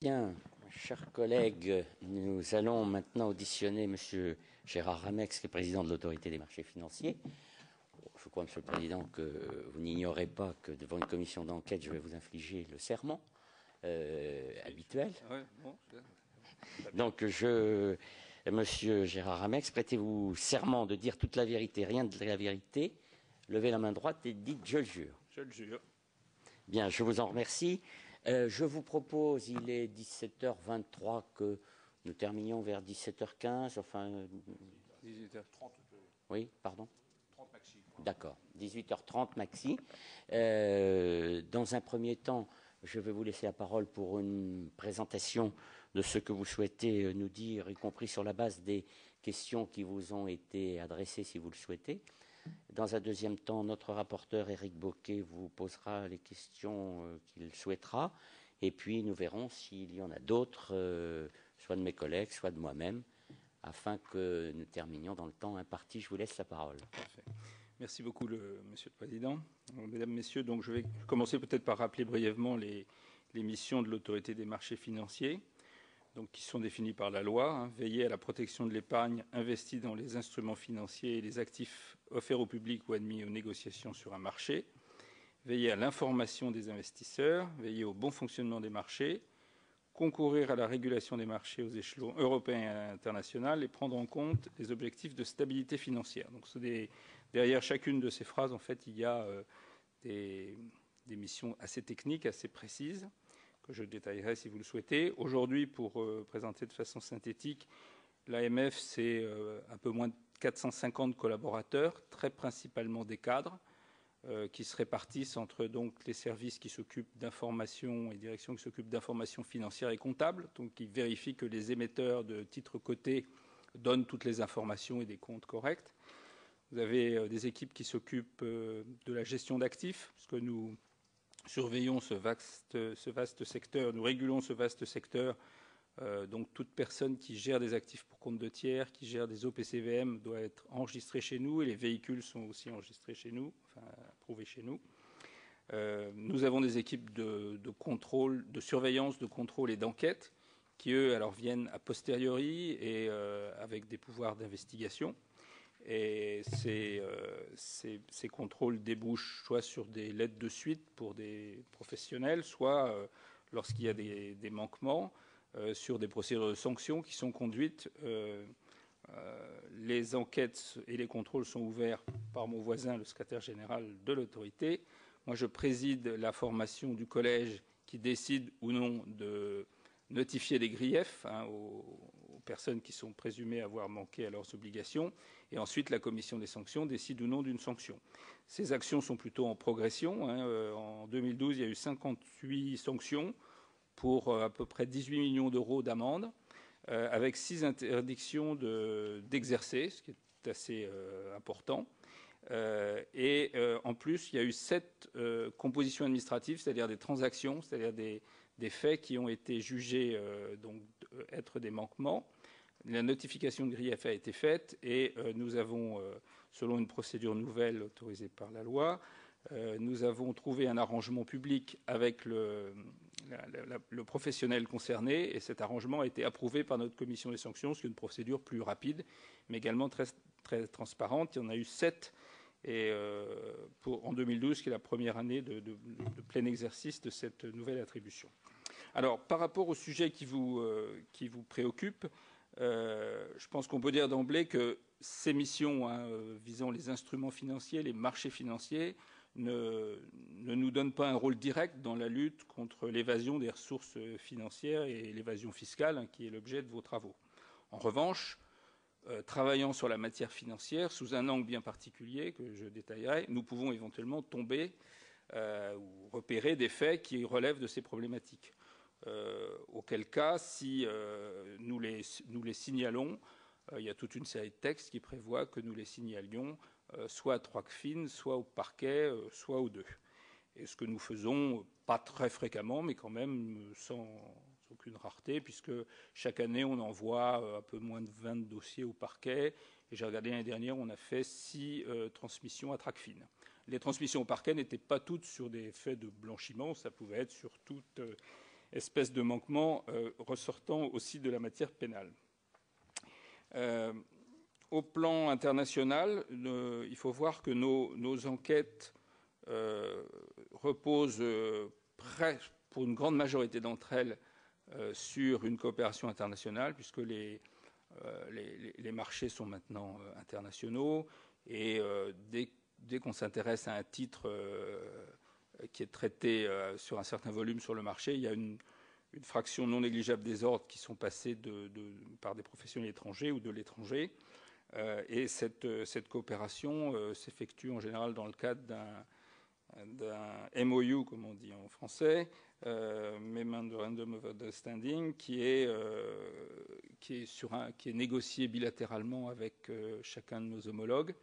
Bien, chers collègues, nous allons maintenant auditionner M. Gérard Ramex, qui est président de l'Autorité des marchés financiers. Je crois, Monsieur le Président, que vous n'ignorez pas que devant une commission d'enquête, je vais vous infliger le serment habituel. Donc, Monsieur Gérard Ramex, prêtez-vous serment de dire toute la vérité, rien de la vérité. Levez la main droite et dites « je le jure ». Je le jure. Bien, je vous en remercie. Je vous propose, il est 17h23, que nous terminions vers 17h15, enfin... 18h30. Oui, pardon 30 maxi. D'accord, 18h30 maxi. Dans un premier temps, je vais vous laisser la parole pour une présentation de ce que vous souhaitez nous dire, y compris sur la base des questions qui vous ont été adressées, si vous le souhaitez. Dans un deuxième temps, notre rapporteur Éric Bocquet vous posera les questions qu'il souhaitera. Et puis, nous verrons s'il y en a d'autres, soit de mes collègues, soit de moi-même, afin que nous terminions dans le temps imparti. Je vous laisse la parole. Parfait. Merci beaucoup, Monsieur le Président. Mesdames, Messieurs, donc je vais commencer peut-être par rappeler brièvement les missions de l'autorité des marchés financiers, donc, qui sont définies par la loi. Veiller à la protection de l'épargne investie dans les instruments financiers et les actifs offerts au public ou admis aux négociations sur un marché. Veiller à l'information des investisseurs. Veiller au bon fonctionnement des marchés. Concourir à la régulation des marchés aux échelons européens et internationaux et prendre en compte les objectifs de stabilité financière. Donc, derrière chacune de ces phrases, en fait, il y a des missions assez techniques, assez précises, que je détaillerai si vous le souhaitez. Aujourd'hui, pour présenter de façon synthétique, l'AMF, c'est un peu moins de 450 collaborateurs, très principalement des cadres, qui se répartissent entre donc les services qui s'occupent d'information et directions qui s'occupent d'information financière et comptable, donc qui vérifient que les émetteurs de titres cotés donnent toutes les informations et des comptes corrects. Vous avez des équipes qui s'occupent de la gestion d'actifs, parce que nous surveillons ce vaste secteur, nous régulons ce vaste secteur. Donc toute personne qui gère des actifs pour compte de tiers, qui gère des OPCVM doit être enregistrée chez nous et les véhicules sont aussi enregistrés chez nous, enfin approuvés chez nous. Nous avons des équipes de contrôle, de surveillance, de contrôle et d'enquête qui, eux, alors viennent a posteriori et avec des pouvoirs d'investigation. Et ces contrôles débouchent soit sur des lettres de suite pour des professionnels, soit lorsqu'il y a des manquements, sur des procédures de sanctions qui sont conduites. Les enquêtes et les contrôles sont ouverts par mon voisin, le secrétaire général de l'autorité. Moi, je préside la formation du collège qui décide ou non de notifier des griefs aux personnes qui sont présumées avoir manqué à leurs obligations. Et ensuite, la commission des sanctions décide ou non d'une sanction. Ces actions sont plutôt en progression. En 2012, il y a eu 58 sanctions pour à peu près 18 millions d'euros d'amende, avec 6 interdictions d'exercer, ce qui est assez important. Et en plus, il y a eu 7 compositions administratives, c'est-à-dire des transactions, c'est-à-dire des faits qui ont été jugés donc, être des manquements. La notification de grief a été faite et nous avons, selon une procédure nouvelle autorisée par la loi, nous avons trouvé un arrangement public avec le professionnel concerné et cet arrangement a été approuvé par notre commission des sanctions, ce qui est une procédure plus rapide, mais également très, très transparente. Il y en a eu 7 et, en 2012, qui est la première année de plein exercice de cette nouvelle attribution. Alors, par rapport au sujet qui vous préoccupe, je pense qu'on peut dire d'emblée que ces missions visant les instruments financiers, les marchés financiers, ne nous donnent pas un rôle direct dans la lutte contre l'évasion des ressources financières et l'évasion fiscale, qui est l'objet de vos travaux. En revanche, travaillant sur la matière financière sous un angle bien particulier que je détaillerai, nous pouvons éventuellement tomber ou repérer des faits qui relèvent de ces problématiques. Auquel cas, si nous les signalons, il y a toute une série de textes qui prévoient que nous les signalions soit à Trocfin, soit au parquet, soit aux deux. Et ce que nous faisons, pas très fréquemment, mais quand même sans aucune rareté, puisque chaque année, on envoie un peu moins de 20 dossiers au parquet. Et j'ai regardé l'année dernière, on a fait 6 transmissions à Tracfin. Les transmissions au parquet n'étaient pas toutes sur des faits de blanchiment, ça pouvait être sur toute espèce de manquement ressortant aussi de la matière pénale. Au plan international, il faut voir que nos enquêtes reposent pour une grande majorité d'entre elles sur une coopération internationale, puisque les marchés sont maintenant internationaux, et dès qu'on s'intéresse à un titre qui est traité sur un certain volume sur le marché, il y a une fraction non négligeable des ordres qui sont passés par des professionnels étrangers ou de l'étranger. Et cette coopération s'effectue en général dans le cadre d'un MOU, comme on dit en français, Memorandum of Understanding, qui est négocié bilatéralement avec chacun de nos homologues,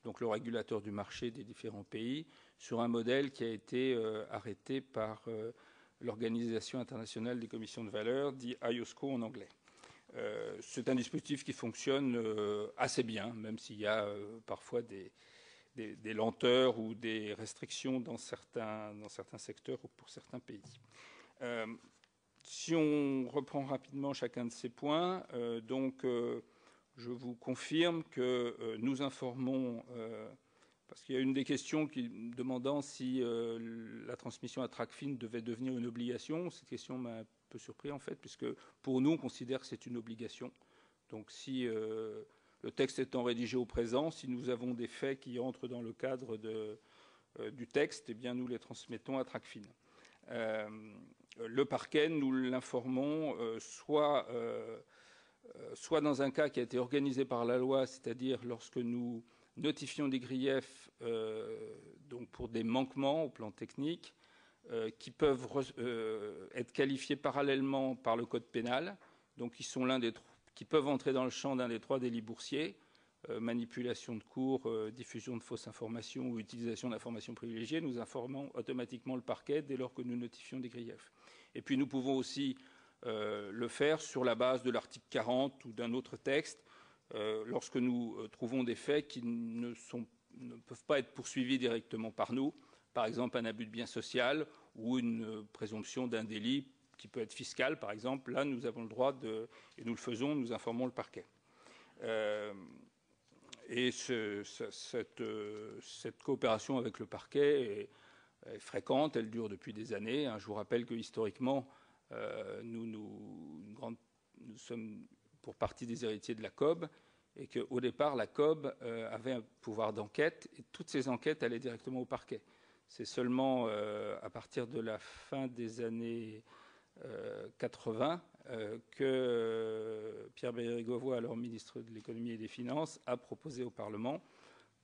donc le régulateur du marché des différents pays, sur un modèle qui a été arrêté par l'Organisation internationale des commissions de valeurs, dit IOSCO en anglais. C'est un dispositif qui fonctionne assez bien, même s'il y a parfois des lenteurs ou des restrictions dans certains secteurs ou pour certains pays. Si on reprend rapidement chacun de ces points, je vous confirme que nous informons, parce qu'il y a une des questions demandant si la transmission à Tracfin devait devenir une obligation. Cette question m'a un peu surpris en fait, puisque pour nous, on considère que c'est une obligation. Donc si le texte étant rédigé au présent, si nous avons des faits qui entrent dans le cadre du texte, eh bien nous les transmettons à Tracfin. Le parquet, nous l'informons soit dans un cas qui a été organisé par la loi, c'est-à-dire lorsque nous notifions des griefs donc pour des manquements au plan technique qui peuvent être qualifiés parallèlement par le code pénal, donc qui peuvent entrer dans le champ d'un des 3 délits boursiers, manipulation de cours, diffusion de fausses informations ou utilisation d'informations privilégiées. Nous informons automatiquement le parquet dès lors que nous notifions des griefs. Et puis nous pouvons aussi le faire sur la base de l'article 40 ou d'un autre texte, lorsque nous trouvons des faits qui ne peuvent pas être poursuivis directement par nous, par exemple un abus de bien social ou une présomption d'un délit qui peut être fiscal, par exemple. Là, nous avons le droit et nous le faisons, nous informons le parquet. Et cette coopération avec le parquet est fréquente, elle dure depuis des années. Je vous rappelle que historiquement, nous sommes pour partie des héritiers de la COB, et qu'au départ, la COB avait un pouvoir d'enquête, et toutes ces enquêtes allaient directement au parquet. C'est seulement à partir de la fin des années 80 que Pierre Bérégovoy, alors ministre de l'économie et des finances, a proposé au Parlement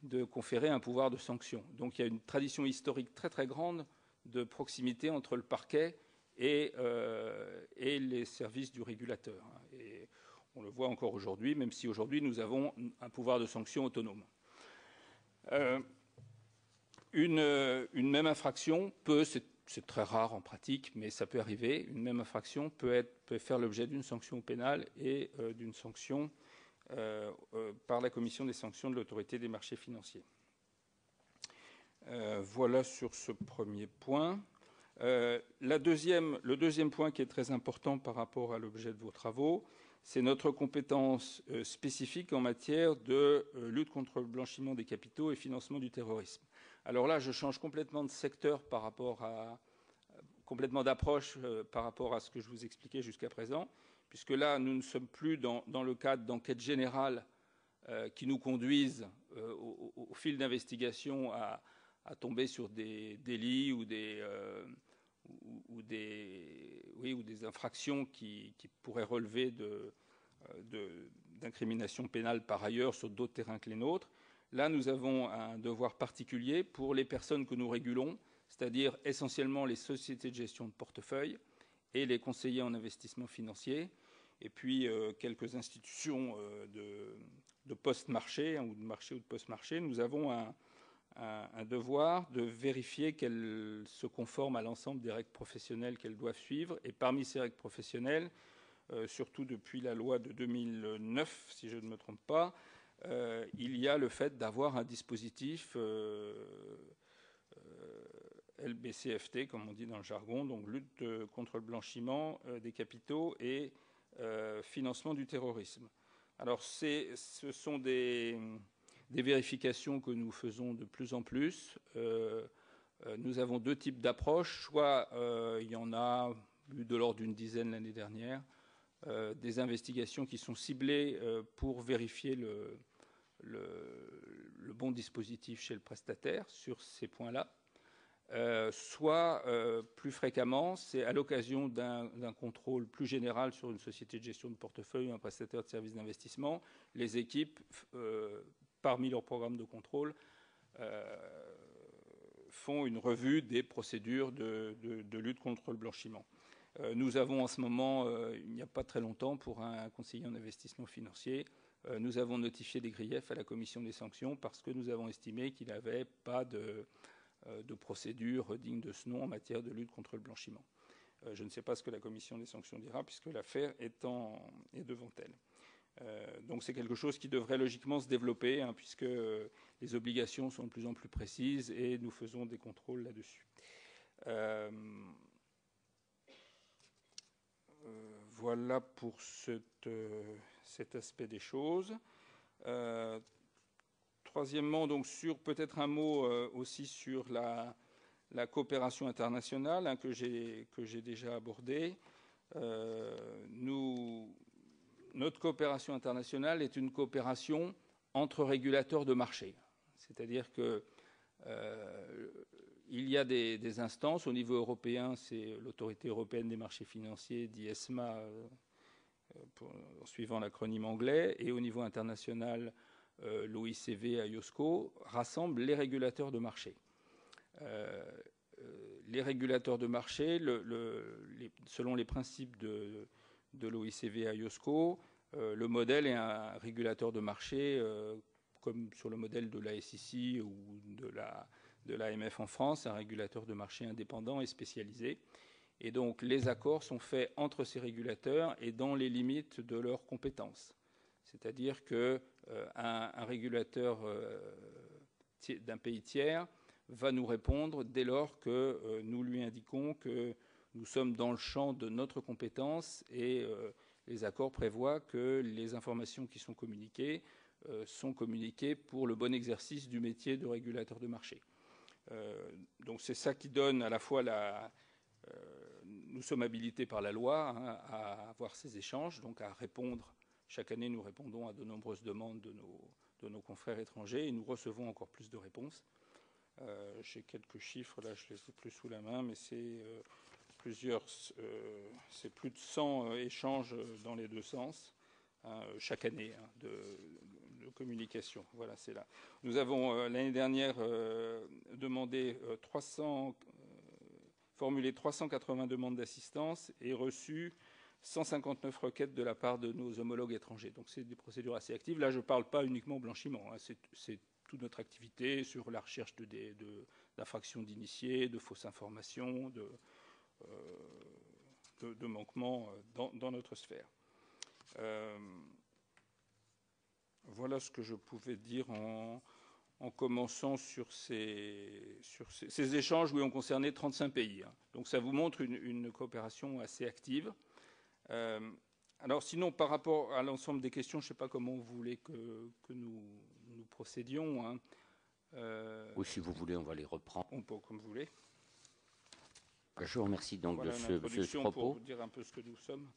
de conférer un pouvoir de sanction. Donc il y a une tradition historique très très grande de proximité entre le parquet et les services du régulateur. Et on le voit encore aujourd'hui, même si aujourd'hui nous avons un pouvoir de sanction autonome. Une même infraction peut, c'est très rare en pratique, mais ça peut arriver, une même infraction peut faire l'objet d'une sanction pénale et d'une sanction par la commission des sanctions de l'autorité des marchés financiers. Voilà sur ce premier point. Le deuxième point qui est très important par rapport à l'objet de vos travaux, c'est notre compétence spécifique en matière de lutte contre le blanchiment des capitaux et financement du terrorisme. Alors là, je change complètement de secteur complètement d'approche par rapport à ce que je vous expliquais jusqu'à présent, puisque là, nous ne sommes plus dans le cadre d'enquêtes générales qui nous conduisent au fil d'investigation à tomber sur des délits ou des infractions qui pourraient relever d'incrimination pénale par ailleurs sur d'autres terrains que les nôtres. Là, nous avons un devoir particulier pour les personnes que nous régulons, c'est-à-dire essentiellement les sociétés de gestion de portefeuille et les conseillers en investissement financier, et puis quelques institutions de post-marché, ou de marché ou de post-marché. Nous avons un devoir de vérifier qu'elles se conforment à l'ensemble des règles professionnelles qu'elles doivent suivre. Et parmi ces règles professionnelles, surtout depuis la loi de 2009, si je ne me trompe pas, il y a le fait d'avoir un dispositif LBCFT, comme on dit dans le jargon, donc lutte contre le blanchiment des capitaux et financement du terrorisme. Alors, ce sont des vérifications que nous faisons de plus en plus. Nous avons deux types d'approches. Soit il y en a eu de l'ordre d'une dizaine l'année dernière, des investigations qui sont ciblées pour vérifier le bon dispositif chez le prestataire sur ces points-là. Soit plus fréquemment, c'est à l'occasion d'un contrôle plus général sur une société de gestion de portefeuille ou un prestataire de services d'investissement, les équipes, parmi leurs programmes de contrôle, font une revue des procédures de lutte contre le blanchiment. Nous avons en ce moment, il n'y a pas très longtemps, pour un conseiller en investissement financier, nous avons notifié des griefs à la commission des sanctions parce que nous avons estimé qu'il n'avait pas de procédure digne de ce nom en matière de lutte contre le blanchiment. Je ne sais pas ce que la commission des sanctions dira puisque l'affaire est devant elle. Donc c'est quelque chose qui devrait logiquement se développer puisque les obligations sont de plus en plus précises et nous faisons des contrôles là-dessus. Voilà pour cet aspect des choses. Troisièmement, donc peut-être un mot aussi sur la coopération internationale que j'ai déjà abordée. Notre coopération internationale est une coopération entre régulateurs de marché. C'est-à-dire que il y a des instances. Au niveau européen, c'est l'Autorité européenne des marchés financiers, d'ISMA, en suivant l'acronyme anglais. Et au niveau international, l'OICV, IOSCO, rassemble les régulateurs de marché. Les régulateurs de marché, selon les principes de l'OICV, IOSCO, le modèle est un régulateur de marché comme sur le modèle de la SEC ou de l'AMF en France, un régulateur de marché indépendant et spécialisé. Et donc les accords sont faits entre ces régulateurs et dans les limites de leurs compétences. C'est-à-dire qu'un régulateur d'un pays tiers va nous répondre dès lors que nous lui indiquons que nous sommes dans le champ de notre compétence et les accords prévoient que les informations qui sont communiquées pour le bon exercice du métier de régulateur de marché. Donc c'est ça qui donne à la fois nous sommes habilités par la loi à avoir ces échanges, donc à répondre. Chaque année, nous répondons à de nombreuses demandes de nos confrères étrangers et nous recevons encore plus de réponses. J'ai quelques chiffres, là je ne les ai plus sous la main, mais c'est plus de 100 échanges dans les deux sens chaque année de communication. Voilà, c'est là. Nous avons l'année dernière formulé 380 demandes d'assistance et reçu 159 requêtes de la part de nos homologues étrangers. Donc c'est des procédures assez actives. Là, je ne parle pas uniquement blanchiment. C'est toute notre activité sur la recherche d'infractions d'initiés, de fausses informations, de manquements dans notre sphère. Voilà ce que je pouvais dire en commençant sur ces échanges où ont concerné 35 pays. Donc ça vous montre une coopération assez active. Alors sinon, par rapport à l'ensemble des questions, je ne sais pas comment vous voulez que nous procédions. Oui, si vous voulez, on va les reprendre. On peut, comme vous voulez. Je vous remercie donc voilà de ce propos. pour dire un peu ce que nous sommes.